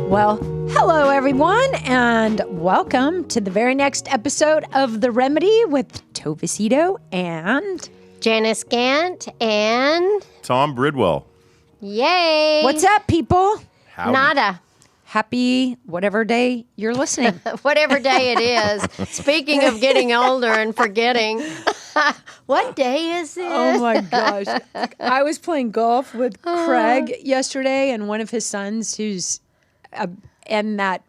Well, hello everyone, and welcome to the very next episode of The Remedy with Tova Sido and Janice Gaunt and Tom Bridwell. yay! what's up, people? Howdy. Nada. Happy whatever day you're listening. Whatever day it is. Speaking of getting older and forgetting, what day is it? Oh my gosh. I was playing golf with Craig yesterday, and one of his sons who's in that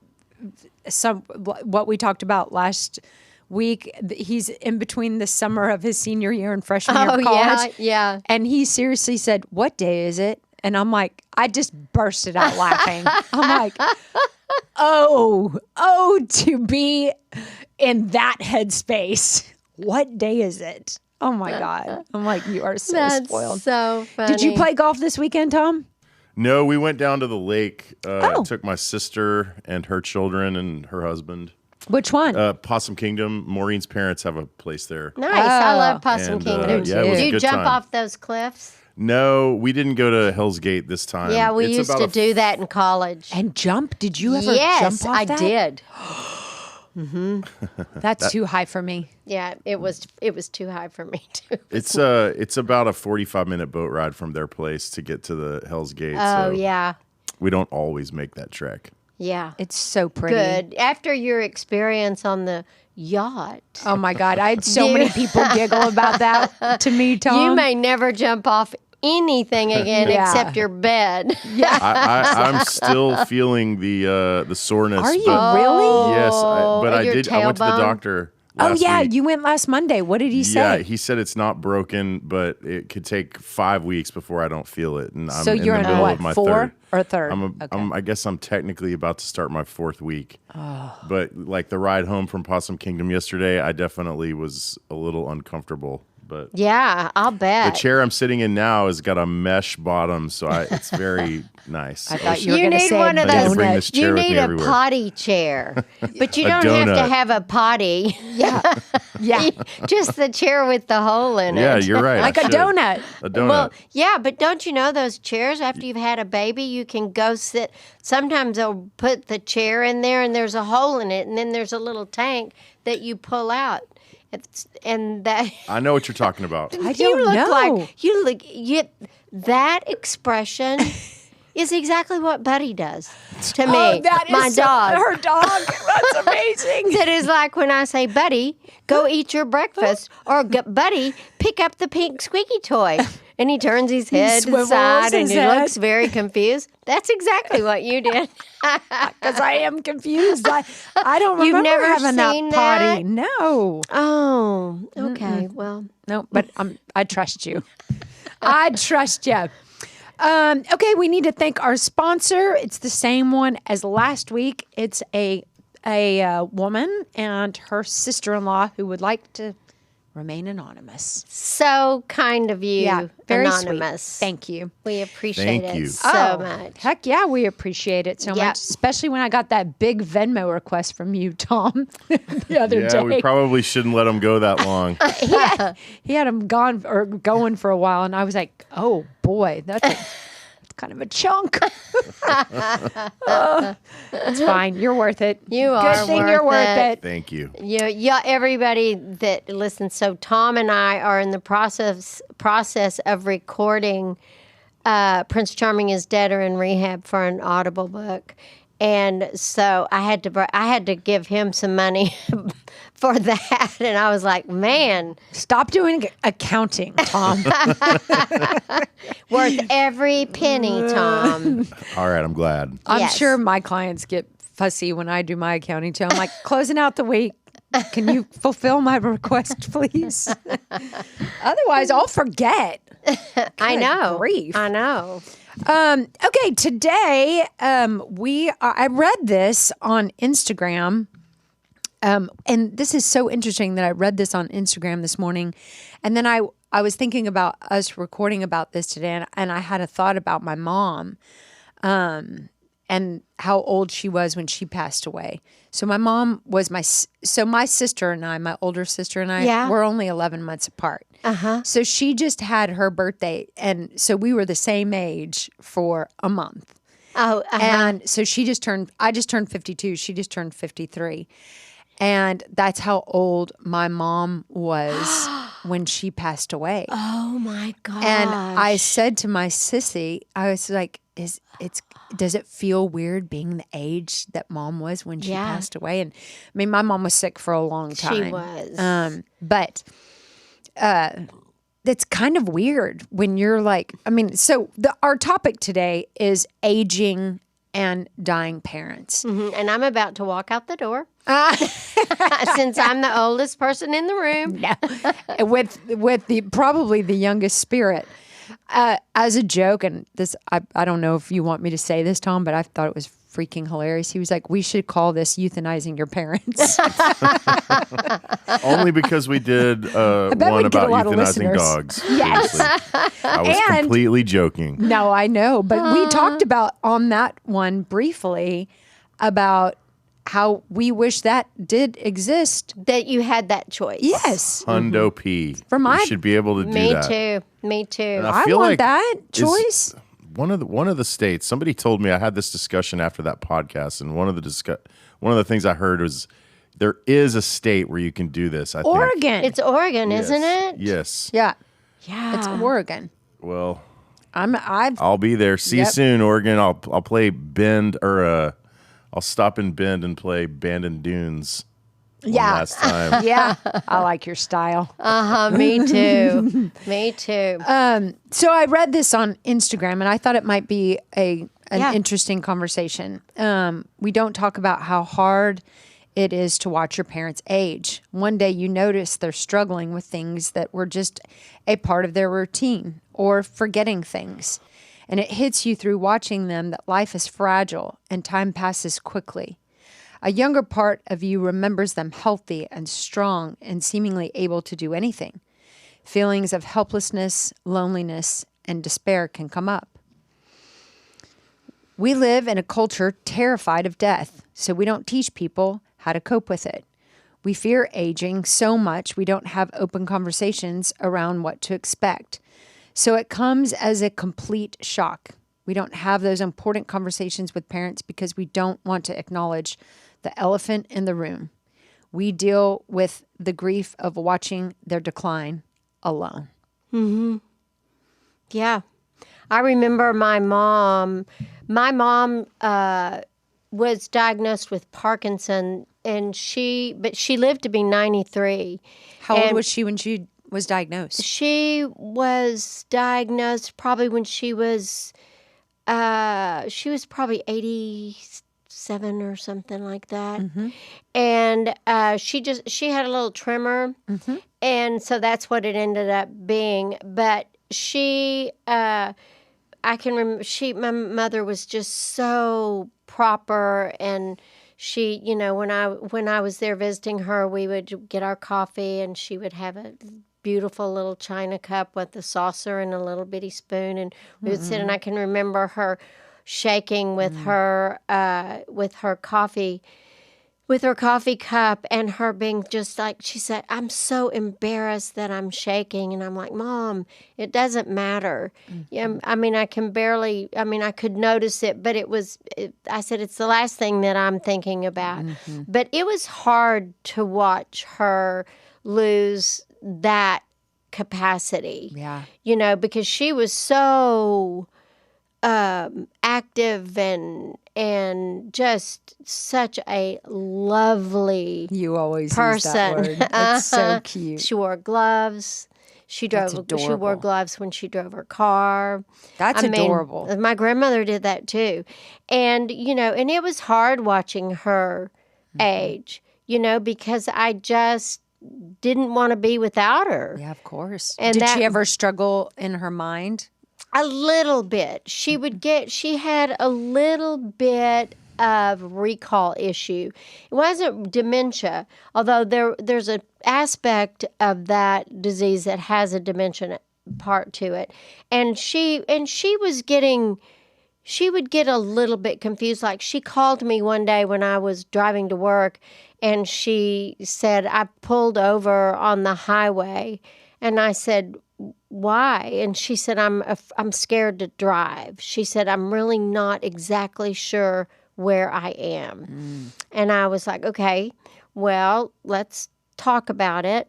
what we talked about last week, he's in between the summer of his senior year and freshman year of college. yeah. And he seriously said, "What day is it?" And I'm like, I just bursted out laughing. I'm like, oh, to be in that headspace. What day is it? Oh my God. I'm like, you are so That's spoiled. so funny. Did you play golf this weekend, Tom? No, we went down to the lake. Took my sister and her children and her husband. Which one? Possum Kingdom. Maureen's parents have a place there. Nice. I love Possum And, Kingdom. yeah, it was Did a you good jump time. off those cliffs? No, we didn't go to Hell's Gate this time. Yeah, we It's used about to a do that in college. And jump? Did you ever Yes, jump off I that? did. That's too high for me. Yeah, it was too high for me too. It's about a 45-minute boat ride from their place to get to the Hell's Gate. Oh so yeah. we don't always make that trek. Yeah. It's so pretty. Good. After your experience on the yacht, Oh my God. I had so many people giggle about that to me, Tom. you may never jump off anything again Yeah. except your bed. I'm still feeling the soreness. Are you but- really? Yes, but I your did. I went to the tailbone? doctor. Oh, Last yeah. week. You went last Monday. What did he say? Yeah, he said it's not broken, but it could take 5 weeks before I don't feel it. And I'm So you're in in the middle what, of my 4 third. or third? Okay. I guess I'm technically about to start my 4th week. Oh. But like the ride home from Possum Kingdom yesterday, I definitely was a little uncomfortable. But Yeah, I'll the bet. chair I'm sitting in now has got a mesh bottom, so it's very nice. I thought you were You going to need say one of I need to those. bring this chair You with need me a everywhere. potty chair, but you A don't have to donut. have a potty. Yeah. Just the chair with the hole in Yeah, it. you're right. I Like a should. donut. A donut. Well, yeah, but don't you know those chairs after you've had a baby, you can go sit. Sometimes they'll put the chair in there and there's a hole in it, and then there's a little tank that you pull out. And that I know what you're talking about. I you don't look know. like that expression is exactly what Buddy does to me. Oh, that is my so- dog. Her dog. That's amazing. That is like when I say, Buddy, go eat your breakfast, or Buddy, pick up the pink squeaky toy. And he turns his head to the swivels side and his he head. looks very confused. That's exactly what you did. Because I am confused. I don't You've remember never having seen that potty. that? No. Oh, okay. Well, No, but I trust you. I trust you. Okay, we need to thank our sponsor. It's the same one as last week. It's a woman and her sister-in-law who would like to remain anonymous. so kind of you, very Anonymous. sweet. Thank you. We appreciate Thank it you. so much. Heck yeah, we appreciate it so Yep. much, especially when I got that big Venmo request from you, Tom, the other Yeah, day. we probably shouldn't let him go that long. He had him going for a while, and I was like, oh boy, that's kind of a chunk. It's fine. You're worth it. You Good are thing worth you're worth it. it. Thank you. Yeah, everybody that listens. So Tom and I are in the process of recording Prince Charming is Dead or in Rehab for an Audible book. And so I had to give him some money for that. And I was like, man, Stop doing accounting, Tom. worth every penny, Tom. All right, I'm glad. I'm Yes. sure my clients get fussy when I do my accounting too. I'm like, closing out the week. Can you fulfill my request, please? Otherwise, I'll forget. I know. grief. I know. Okay, today I read this on Instagram, and this is so interesting that I read this on Instagram this morning, and then I was thinking about us recording about this today, and I had a thought about my mom, and how old she was when she passed away. So my mom was my sister and I, my older sister and I, Yeah. were only 11 months apart. So she just had her birthday, and so we were the same age for a month. Oh, And so I just turned 52. She just turned 53. And that's how old my mom was when she passed away. oh my God. And I said to my sissy, I was like, does it feel weird being the age that mom was when she Yeah. passed away? And I mean, my mom was sick for a long time. She was. But that's kind of weird when you're like, I mean, so our topic today is aging and dying parents. And I'm about to walk out the door since I'm the oldest person in the room. No. with the probably the youngest spirit. As a joke, and this I don't know if you want me to say this, Tom, but I thought it was freaking hilarious. He was like, "We should call this euthanizing your parents." Only because we did bet one we'd get a about lot of euthanizing listeners. dogs. Yes. Seriously. I was And- completely joking. No, I know, but we talked about on that one briefly about how we wish that did exist. That you had that choice. Yes, Hundo P. For my- We should be able to do Me that. too. Me too. And I feel want like that is- choice. One of the states. Somebody told me I had this discussion after that podcast, and one of the things I heard was there is a state where you can do this. I think. Oregon. It's Oregon, Yes. isn't it? Yes. Yeah, Yeah. it's Oregon. Well, I've I'll be there. See you Yep. soon, Oregon. I'll play Bend or I'll stop in Bend and play Bandon Dunes. One last time. yeah, I like your style. Me too. Me too. So I read this on Instagram, and I thought it might be an Yeah. interesting conversation. We don't talk about how hard it is to watch your parents age. One day you notice they're struggling with things that were just a part of their routine or forgetting things. And it hits you through watching them that life is fragile and time passes quickly. A younger part of you remembers them healthy and strong and seemingly able to do anything. Feelings of helplessness, loneliness, and despair can come up. We live in a culture terrified of death, so we don't teach people how to cope with it. We fear aging so much we don't have open conversations around what to expect. So it comes as a complete shock. We don't have those important conversations with parents because we don't want to acknowledge the elephant in the room. We deal with the grief of watching their decline alone. Yeah. I remember my mom. My mom was diagnosed with Parkinson, and she lived to be 93. How old And was she when she was diagnosed? She was diagnosed probably when she was probably 87 or something like that. And she had a little tremor, and so that's what it ended up being. But I can remember my mother was just so proper, and she, when I was there visiting her, we would get our coffee, and she would have a beautiful little china cup with a saucer and a little bitty spoon, and we would sit, and I can remember her shaking with her coffee. With her coffee cup, and her being just like, she said, "I'm so embarrassed that I'm shaking." And I'm like, "Mom, it doesn't matter." Yeah, I mean, I could notice it, but I said, "It's the last thing that I'm thinking about." But it was hard to watch her lose that capacity. Yeah. Because she was so active and just such a lovely You always person. use that word. That's so cute. She wore gloves. She wore adorable. gloves when she drove her car. That's adorable. My grandmother did that too. And and it was hard watching her age, because I just didn't want to be without her. Yeah, of course. And Did she ever struggle in her mind? A little bit. She had a little bit of recall issue. It wasn't dementia, although there's an aspect of that disease that has a dementia part to it. And she was getting she would get a little bit confused. Like she called me one day when I was driving to work, and she said, I pulled over on the highway. And I said, why? And she said, I'm scared to drive. She said, I'm really not exactly sure where I am. And I was like, okay, well, let's talk about it.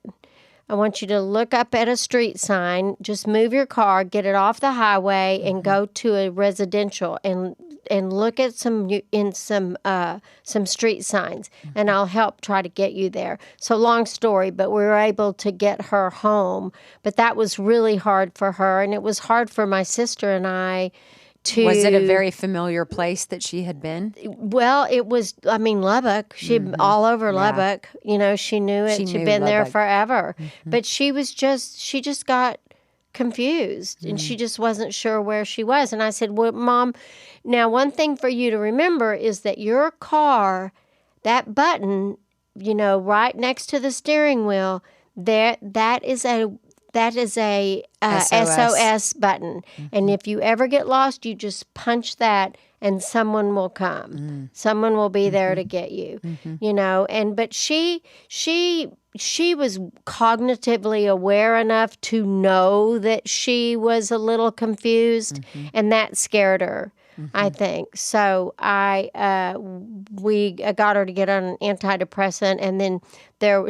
I want you to look up at a street sign, just move your car, get it off the highway, and go to a residential and look at some street signs, and I'll help try to get you there. So long story, but we were able to get her home. But that was really hard for her, and it was hard for my sister and I. Was it a very familiar place that she had been? Well, it was, Lubbock. She'd all over Lubbock. You know, she knew it. She'd been there forever. But she just got confused, and she just wasn't sure where she was. And I said, well, Mom, now one thing for you to remember is that your car, that button, you know, right next to the steering wheel, that is a SOS button. And if you ever get lost, you just punch that and someone will come. Someone will be there to get you, you know. But she was cognitively aware enough to know that she was a little confused, and that scared her. I think. So we got her to get on an antidepressant, and then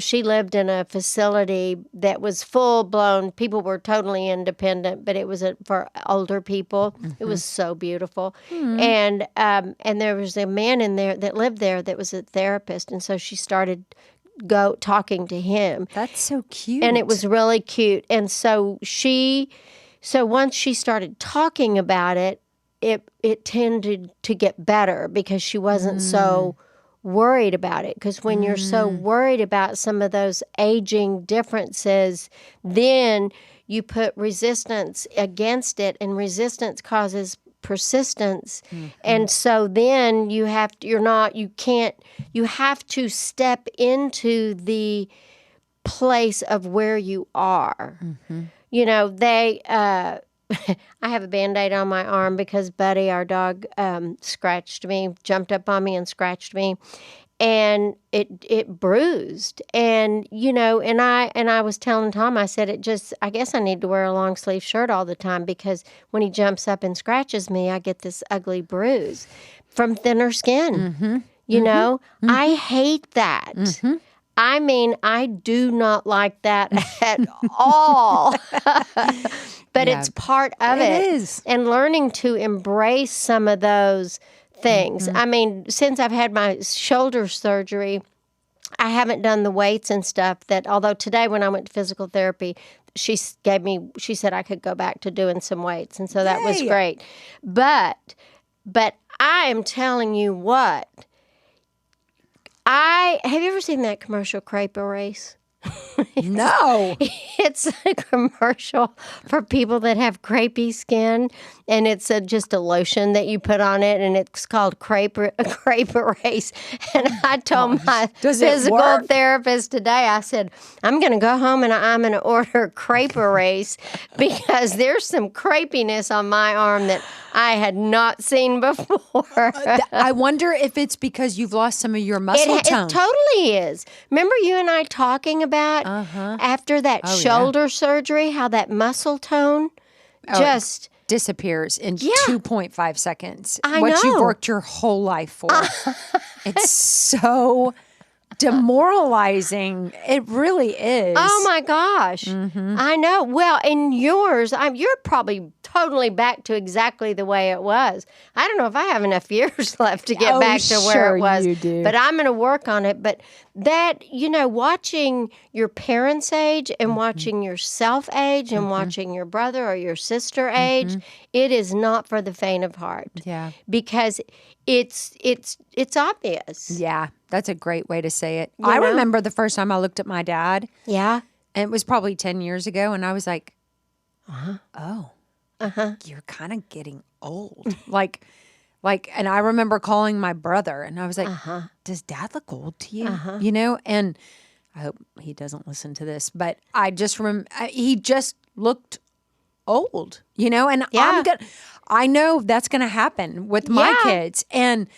she lived in a facility that was full blown. People were totally independent, but it was for older people. It was so beautiful, and there was a man in there that lived there that was a therapist, and so she started talking to him. That's so cute, and it was really cute. And so once she started talking about it. It tended to get better because she wasn't so worried about it. Because when you're so worried about some of those aging differences, then you put resistance against it, and resistance causes persistence. And so then you have to step into the place of where you are. You know, I have a Band-Aid on my arm because Buddy, our dog, jumped up on me and scratched me, and it bruised. And, you know, and I was telling Tom, I said, I guess I need to wear a long sleeve shirt all the time, because when he jumps up and scratches me, I get this ugly bruise from thinner skin. You know, I hate that. I mean, I do not like that at all. But it's part of it. It is. And learning to embrace some of those things. I mean, since I've had my shoulder surgery, I haven't done the weights and stuff although today when I went to physical therapy, she said I could go back to doing some weights. And so that was great. But I am telling you what, have you ever seen that commercial, Crepe Erase? No. It's a commercial for people that have crepey skin, and it's just a lotion that you put on it, and it's called Crepe Erase. And I told my physical therapist today, I said, I'm going to go home and I'm going to order Crepe Erase, because there's some crepiness on my arm that I had not seen before. I wonder if it's because you've lost some of your muscle tone. It totally is. Remember you and I talking about after that shoulder surgery, how that muscle tone just disappears in 2.5 seconds. I what know. you've worked your whole life for. It's so demoralizing. It really is. Oh my gosh. I know. Well, in yours, you're probably totally back to exactly the way it was. I don't know if I have enough years left to get back to where it was. You do. But I'm going to work on it. But that, you know, watching your parents age and watching yourself age and watching your brother or your sister age, it is not for the faint of heart. Yeah. Because it's obvious. Yeah. That's a great way to say it. You I know? remember the first time I looked at my dad. Yeah. And it was probably 10 years ago. And I was like, you're kind of getting old. like, and I remember calling my brother and I was like, does Dad look old to you? You know? And I hope he doesn't listen to this, but I just remember he just looked old, and Yeah. I know that's going to happen with my Yeah. kids. And,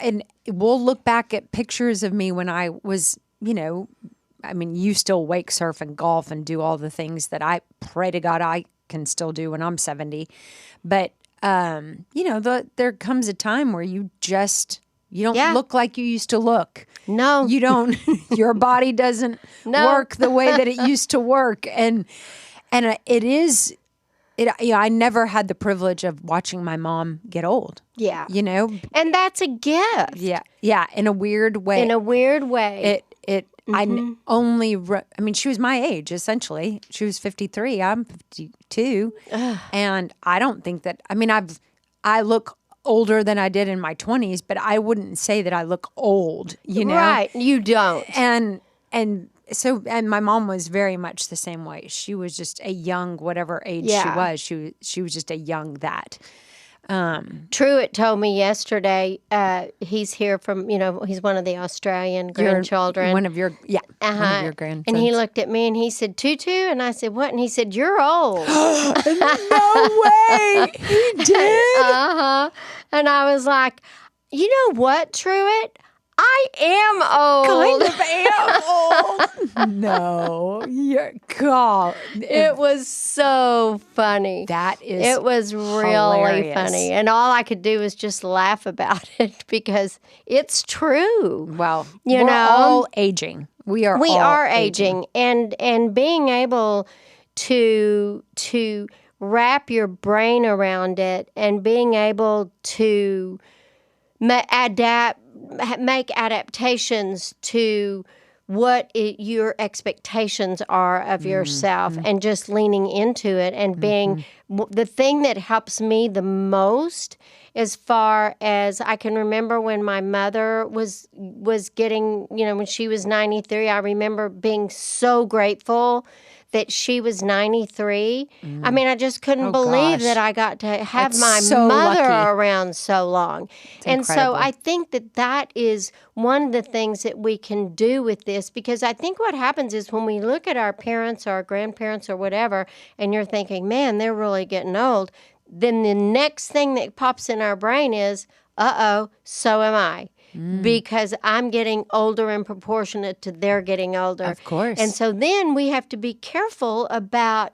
and we'll look back at pictures of me when I was, you still wake, surf, and golf and do all the things that I pray to God I can still do when I'm 70. But, there comes a time where you don't Yeah. look like you used to look. No. You don't, your body doesn't No. work the way that it used to work. And I never had the privilege of watching my mom get old. Yeah. And that's a gift. Yeah, in a weird way. In a weird way. She was my age, essentially. She was 53. I'm 52. And I don't think that, I look older than I did in my 20s, but I wouldn't say that I look old, Right. You don't. And my mom was very much the same way. She was just a young, whatever age she was. She was just a young that. Truett told me yesterday, he's here from, he's one of the Australian grandchildren. One of your grandsons. And he looked at me and he said, Tutu? And I said, what? And he said, you're old. No way! He did? Uh-huh. And I was like, you know what, Truett? I am old. Kind of am old. No, God. It was so funny. It was really hilarious. funny. And all I could do was just laugh about it because it's true. Well, we're all aging. We are aging. And being able to wrap your brain around it and being able to make adaptations to what your expectations are of yourself and just leaning into it and being the thing that helps me the most as far as I can remember when my mother was getting, when she was 93, I remember being so grateful that she was 93. I just couldn't believe that I got to have my mother around so long. And so I think that is one of the things that we can do with this, because I think what happens is when we look at our parents or our grandparents or whatever, and you're thinking, man, they're really getting old, then the next thing that pops in our brain is, so am I. Because I'm getting older in proportionate to their getting older. Of course. And so then we have to be careful about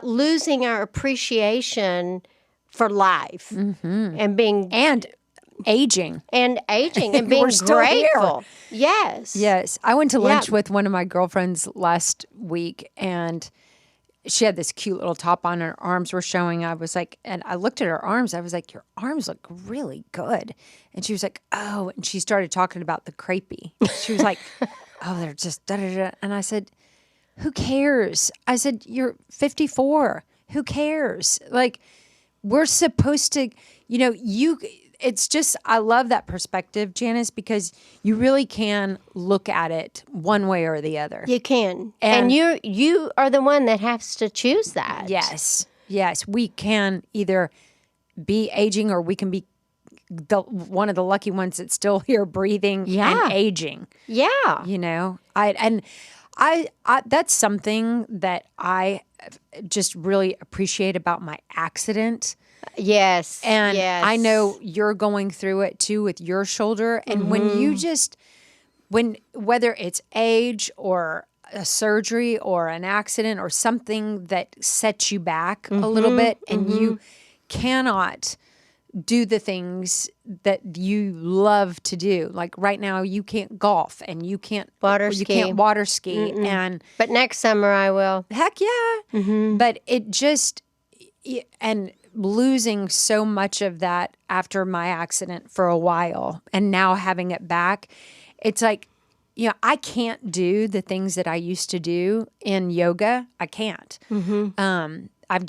losing our appreciation for life and being aging and being grateful. Yes. I went to lunch with one of my girlfriends last week, and she had this cute little top on. Her arms were showing. I was like, and I looked at her arms. I was like, your arms look really good. And she was like, oh, and she started talking about the crepey. She was like, oh, they're just da-da-da. And I said, who cares? I said, you're 54. Who cares? Like, we're supposed to, it's just, I love that perspective, Janice, because you really can look at it one way or the other. You can. And you are the one that has to choose that. Yes. We can either be aging, or we can be one of the lucky ones that's still here breathing and aging. Yeah. I that's something that I just really appreciate about my accident. Yes. And I know you're going through it too with your shoulder. And when you whether it's age or a surgery or an accident or something that sets you back a little bit, and you cannot do the things that you love to do. Like right now, you can't golf and you can't water ski. But next summer I will. Heck yeah. But it just, and losing so much of that after my accident for a while and now having it back, it's like, I can't do the things that I used to do in yoga. I can't. I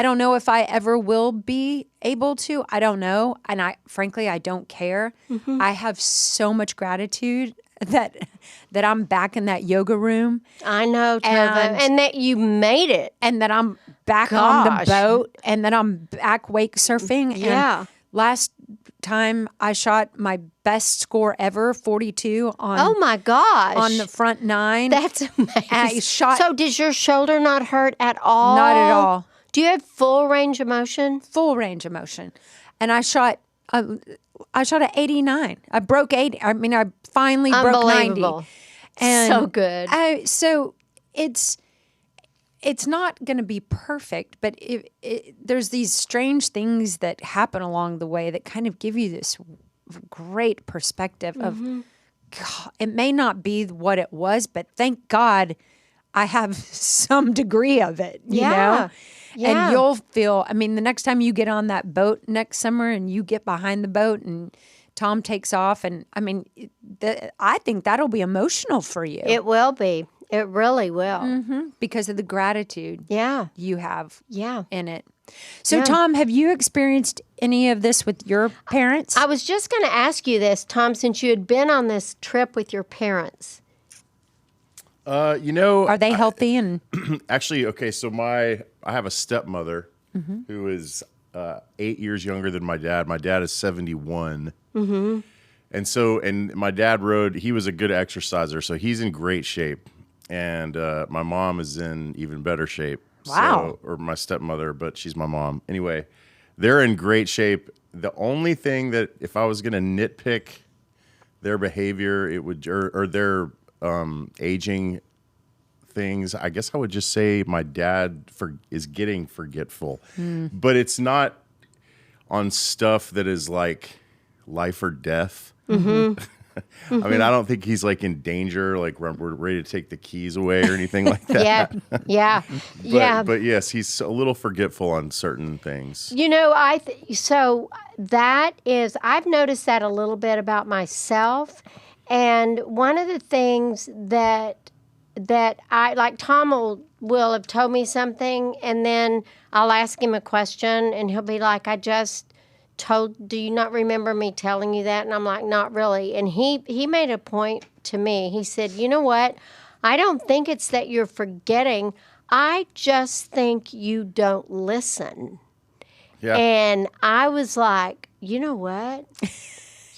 don't know if I ever will be able to. I don't know. And frankly, I don't care. I have so much gratitude that I'm back in that yoga room. I know, Tova. And that you made it. And that I'm back on the boat, and that I'm back wake surfing. Yeah. And time I shot my best score ever, 42 on. Oh my gosh! On the front 9. That's amazing. I shot. So does your shoulder not hurt at all? Not at all. Do you have full range of motion? Full range of motion, and I shot at 89. I broke 80. I mean, I finally broke 90. And so good. So it's not going to be perfect, but there's these strange things that happen along the way that kind of give you this great perspective of, God, it may not be what it was, but thank God I have some degree of it, you know? Yeah. And you'll feel, I mean, the next time you get on that boat next summer and you get behind the boat and Tom takes off, and I mean, I think that'll be emotional for you. It will be. It really will. Because of the gratitude you have in it. So, Tom, have you experienced any of this with your parents? I was just going to ask you this, Tom, since you had been on this trip with your parents. Are they healthy? And actually, okay, so I have a stepmother who is 8 years younger than my dad. My dad is 71. And my dad he was a good exerciser, so he's in great shape. And my mom is in even better shape. Wow. Or my stepmother, but she's my mom. Anyway, they're in great shape. The only thing that if I was going to nitpick their behavior, it would or their aging things, I guess I would just say my dad is getting forgetful. But it's not on stuff that is like life or death. I mean, I don't think he's like in danger, like we're ready to take the keys away or anything like that. But yes, he's a little forgetful on certain things. You know, so that is, I've noticed that a little bit about myself. And one of the things that I, like Tom will have told me something, and then I'll ask him a question, and he'll be like, do you not remember me telling you that? And I'm like, not really. And he made a point to me. He said, you know what? I don't think it's that you're forgetting. I just think you don't listen. Yeah. And I was like, you know what?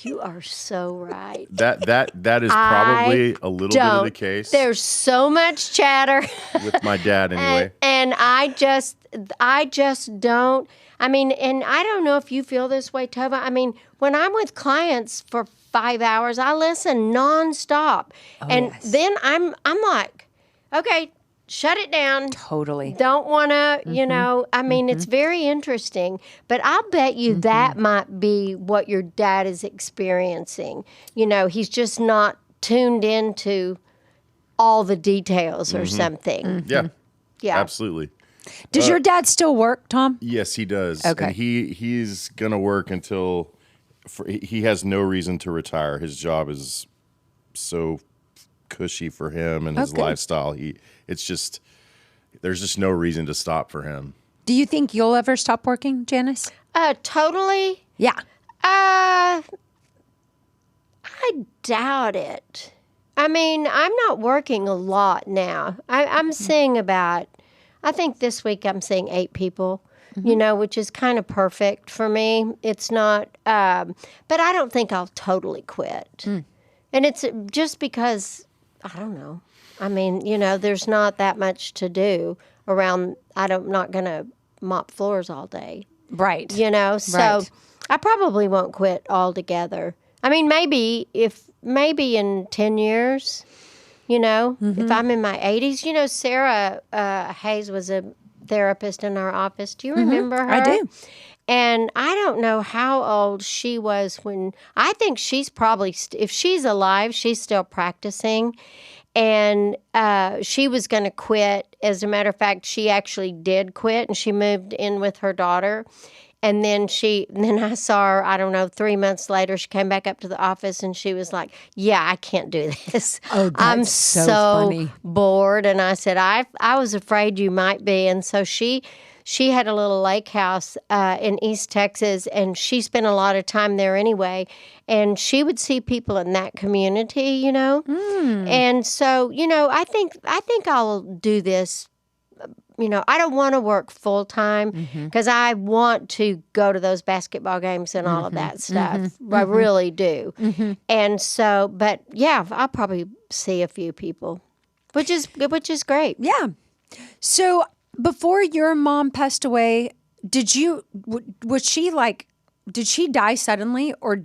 You are so right. That is probably a little bit of the case. There's so much chatter with my dad anyway. and I just don't. I mean, and I don't know if you feel this way, Tova. I mean, when I'm with clients for 5 hours, I listen nonstop. Then I'm like, okay, shut it down. Totally. Don't want to, you know, I mean, it's very interesting. But I'll bet you that might be what your dad is experiencing. You know, he's just not tuned into all the details or something. Yeah. Yeah. Absolutely. Does your dad still work, Tom? Yes, he does. Okay. And he's going to work until he has no reason to retire. His job is so cushy for him and his lifestyle. It's just, there's just no reason to stop for him. Do you think you'll ever stop working, Janice? Totally. Yeah. I doubt it. I mean, I'm not working a lot now. I'm seeing I think this week I'm seeing 8 people, you know, which is kind of perfect for me. It's not, but I don't think I'll totally quit. And it's just because, I don't know. I mean, you know, there's not that much to do around. I'm not going to mop floors all day. Right. You know, so I probably won't quit altogether. I mean, maybe in 10 years, you know, if I'm in my 80s. You know, Sarah Hayes was a therapist in our office. Do you remember her? I do. And I don't know how old she was I think she's probably, if she's alive, she's still practicing. And she was going to quit. As a matter of fact, she actually did quit, and she moved in with her daughter. And then I saw her, I don't know, 3 months later, she came back up to the office and she was like, yeah, I can't do this. Oh, that's I'm so funny. bored. And I said, I was afraid you might be. And so she had a little lake house in East Texas, and she spent a lot of time there anyway. And she would see people in that community, you know. And so, you know, I think I'll do this I don't want to work full time because I want to go to those basketball games and all of that stuff. I really do. And so, but yeah, I'll probably see a few people, which is great. Yeah. So before your mom passed away, did she die suddenly, or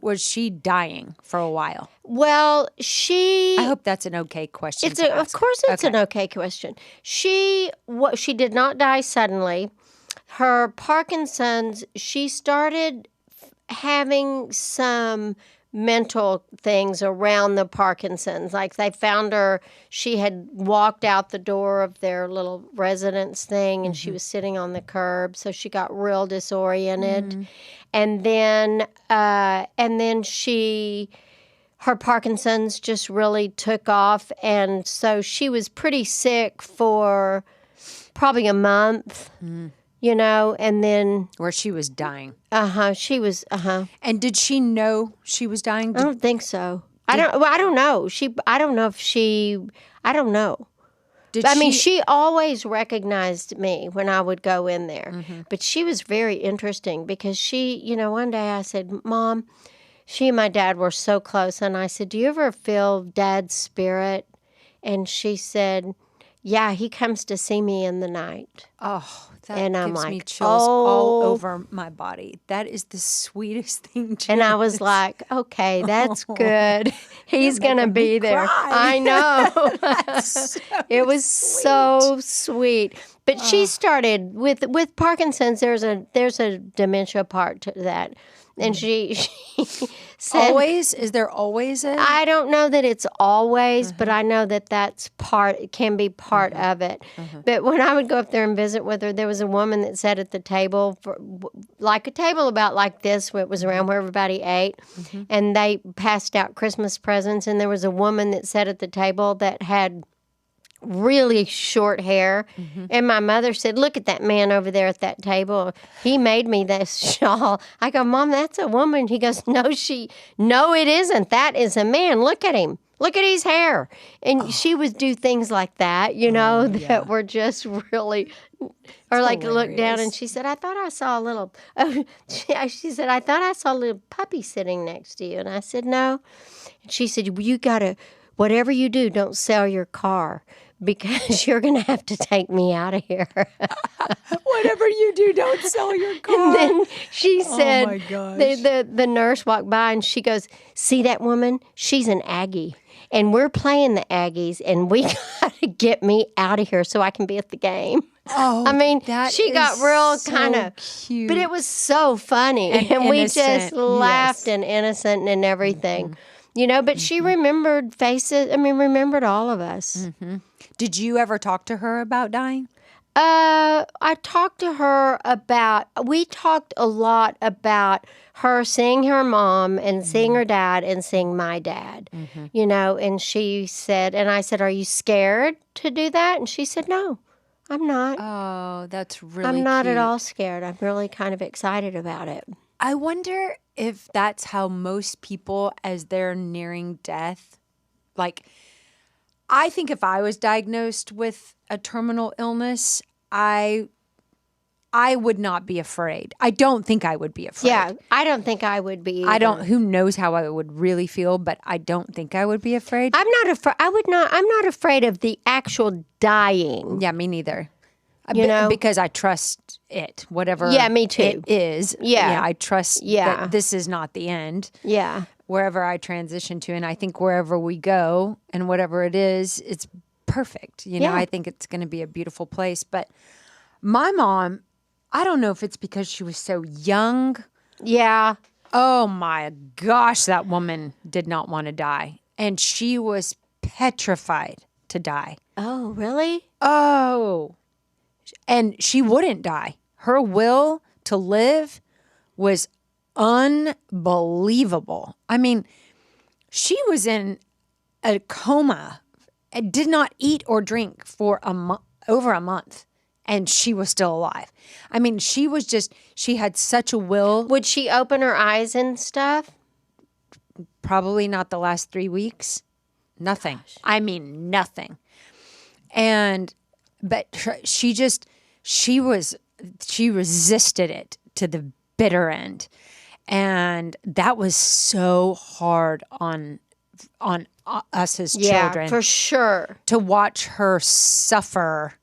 was she dying for a while? Well, I hope that's an okay question. Of course, it's an okay question. She did not die suddenly. Her Parkinson's, she started having some mental things around the Parkinson's. Like they found her, she had walked out the door of their little residence thing and she was sitting on the curb. So she got real disoriented. And then her Parkinson's just really took off. And so she was pretty sick for probably a month. And then... Where she was dying. She was, And did she know she was dying? I don't think so. I don't know. I don't know. She always recognized me when I would go in there. But she was very interesting because one day I said, Mom, she and my dad were so close. And I said, do you ever feel Dad's spirit? And she said, yeah, he comes to see me in the night. Oh, that and I'm gives like, me chills all over my body. That is the sweetest thing to And I was like, okay, that's good. He's going to be there. Cry. I know. So it was sweet. so sweet. But she started with Parkinson's, there's a dementia part to that. And she said... Always? Is there always a... I don't know that it's always, but I know that can be part of it. But when I would go up there and visit with her, there was a woman that sat at the table, like a table about like this, where it was around where everybody ate, and they passed out Christmas presents, and there was a woman that sat at the table that had really short hair. And my mother said, look at that man over there at that table. He made me this shawl. I go, Mom, that's a woman. He goes, no, it isn't. That is a man. Look at him. Look at his hair. And she would do things like that, that were just really, or like look down and she said, I thought I saw a little, she said, I thought I saw a little puppy sitting next to you. And I said, no. And she said, well, you got to, whatever you do, don't sell your car, because you're going to have to take me out of here. Whatever you do, don't sell your car. And then she said, oh my gosh. The nurse walked by and she goes, see that woman? She's an Aggie. And we're playing the Aggies, and we got to get me out of here so I can be at the game. Oh, I mean, that she got real so kind of cute. But it was so funny. And we just laughed and innocent and everything. But she remembered faces. Remembered all of us. Did you ever talk to her about dying? I talked to her we talked a lot about her seeing her mom and seeing her dad and seeing my dad, and she said, and I said, are you scared to do that? And she said, no, I'm not. Oh, that's really I'm not cute. at all scared. I'm really kind of excited about it. I wonder if that's how most people, as they're nearing death, like, I think if I was diagnosed with a terminal illness, I would not be afraid. I don't think I would be afraid. Yeah, I don't think I would be either. Who knows how I would really feel, but I don't think I would be afraid. I'm not afraid. I'm not afraid of the actual dying. Yeah, me neither. Because I trust it, whatever me too. it is. Yeah. I trust that this is not the end. Yeah. Wherever I transition to, and I think wherever we go and whatever it is, it's perfect. I think it's going to be a beautiful place. But my mom, I don't know if it's because she was so young. Yeah. Oh my gosh, that woman did not want to die. And she was petrified to die. Oh, really? Oh. And she wouldn't die. Her will to live was unbelievable. I mean, she was in a coma and did not eat or drink for over a month, and she was still alive. I mean, she had such a will. Would she open her eyes and stuff? Probably not the last 3 weeks. Nothing. Gosh. I mean, nothing. And she resisted it to the bitter end. And that was so hard on us as children. Yeah, for sure. To watch her suffer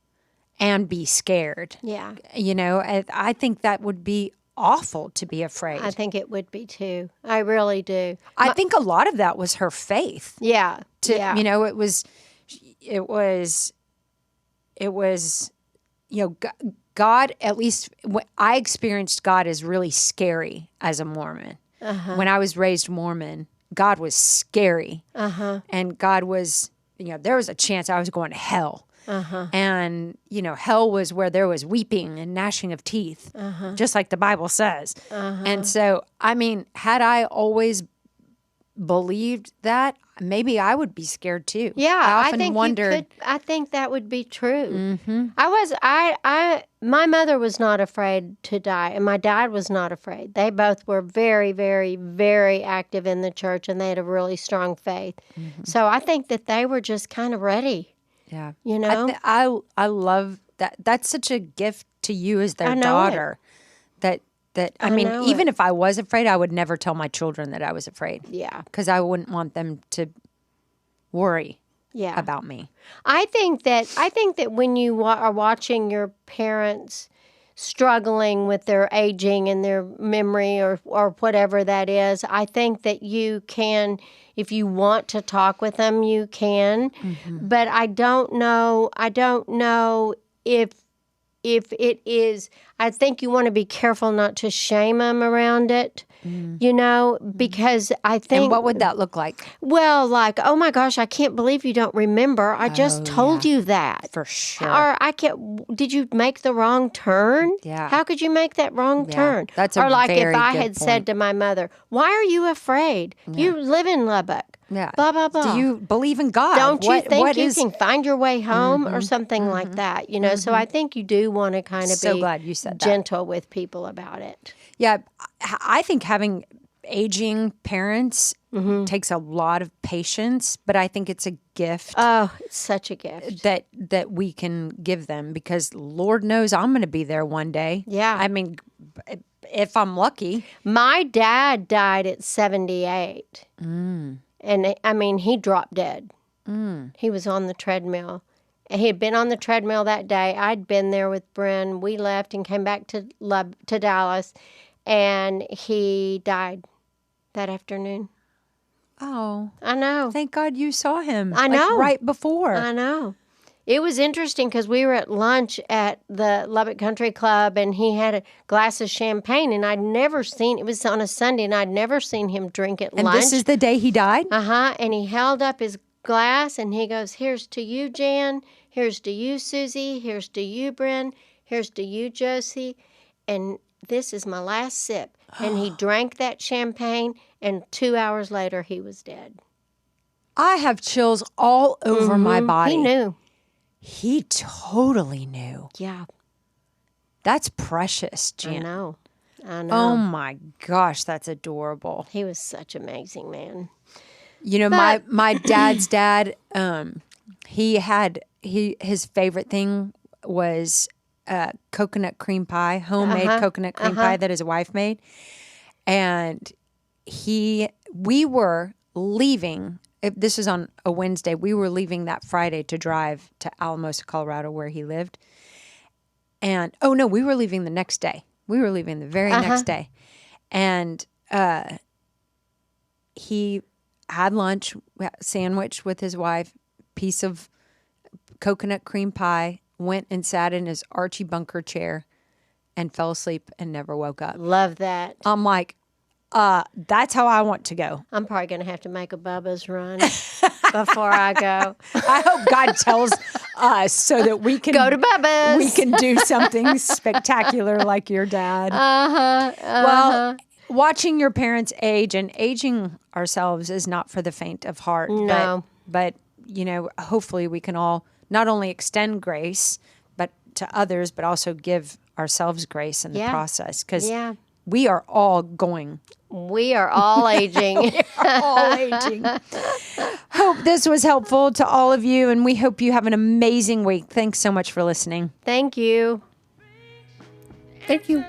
and be scared. Yeah. You know, I think that would be awful to be afraid. I think it would be too. I really do. I think a lot of that was her faith. Yeah. You know, it was, you know, God, at least I experienced God as really scary as a Mormon. When I was raised Mormon, God was scary. And God was, you know, there was a chance I was going to hell. And, you know, hell was where there was weeping and gnashing of teeth, just like the Bible says. And so, I mean, had I always believed that, maybe I would be scared too. Yeah, I often think wondered. I think that would be true. My mother was not afraid to die, and my dad was not afraid. They both were very, very, very active in the church, and they had a really strong faith. So I think that they were just kind of ready. Yeah. You know? I love that. That's such a gift to you as their I know daughter. I mean, know even if I was afraid, I would never tell my children that I was afraid. Yeah. Because I wouldn't want them to worry Yeah. about me. I think that when you are watching your parents struggling with their aging and their memory or whatever that is, I think that you can, if you want to talk with them, you can. But I don't know if it is, I think you want to be careful not to shame them around it, you know, because I think... And what would that look like? Well, like, oh my gosh, I can't believe you don't remember. I just told you that. For sure. Or did you make the wrong turn? Yeah. How could you make that wrong turn? That's a Or like very if I good had said point. to my mother, why are you afraid? You live in Lubbock. Yeah. Blah, blah, blah. Do you believe in God? Don't you think what you is- can find your way home or something like that? You know, so I think you do want to kind of So be glad you said that. gentle with people about it. Yeah. I think having aging parents takes a lot of patience, but I think it's a gift Oh, it's such a gift. that we can give them, because Lord knows I'm going to be there one day. Yeah. I mean, if I'm lucky. My dad died at 78. And I mean, he dropped dead. He was on the treadmill. He had been on the treadmill that day. I'd been there with Bryn. We left and came back to Dallas, and he died that afternoon. Oh, I know. thank God you saw him. I like, know. right before. I know. It was interesting because we were at lunch at the Lubbock Country Club, and he had a glass of champagne, and I'd never seen, it was on a Sunday, and I'd never seen him drink at And lunch. this is the day he died? And he held up his glass, and he goes, here's to you, Jan. Here's to you, Susie. Here's to you, Bryn. Here's to you, Josie. And this is my last sip. And he drank that champagne, and 2 hours later, he was dead. I have chills all over my body. He knew. He totally knew. Yeah, That's precious, Jan. I know. Oh my gosh, that's adorable. He was such an amazing man. You know, my dad's dad, his favorite thing was coconut cream pie, homemade coconut cream pie that his wife made. And we were leaving, this was on a Wednesday, we were leaving that Friday to drive to Alamosa, Colorado, where he lived. And, oh no, we were leaving the next day. We were leaving the very next day. And he had lunch, sandwich with his wife, piece of coconut cream pie, went and sat in his Archie Bunker chair and fell asleep and never woke up. Love that. I'm like, that's how I want to go. I'm probably going to have to make a Bubba's run before I go. I hope God tells us so that we can Go to Bubba's. We can do something spectacular like your dad. Well, watching your parents age and aging ourselves is not for the faint of heart. No. But you know, hopefully we can all not only extend grace, but to others, but also give ourselves grace in the process, because we are all going We are all aging. All aging. Hope this was helpful to all of you, and we hope you have an amazing week. Thanks so much for listening. Thank you. Thank you.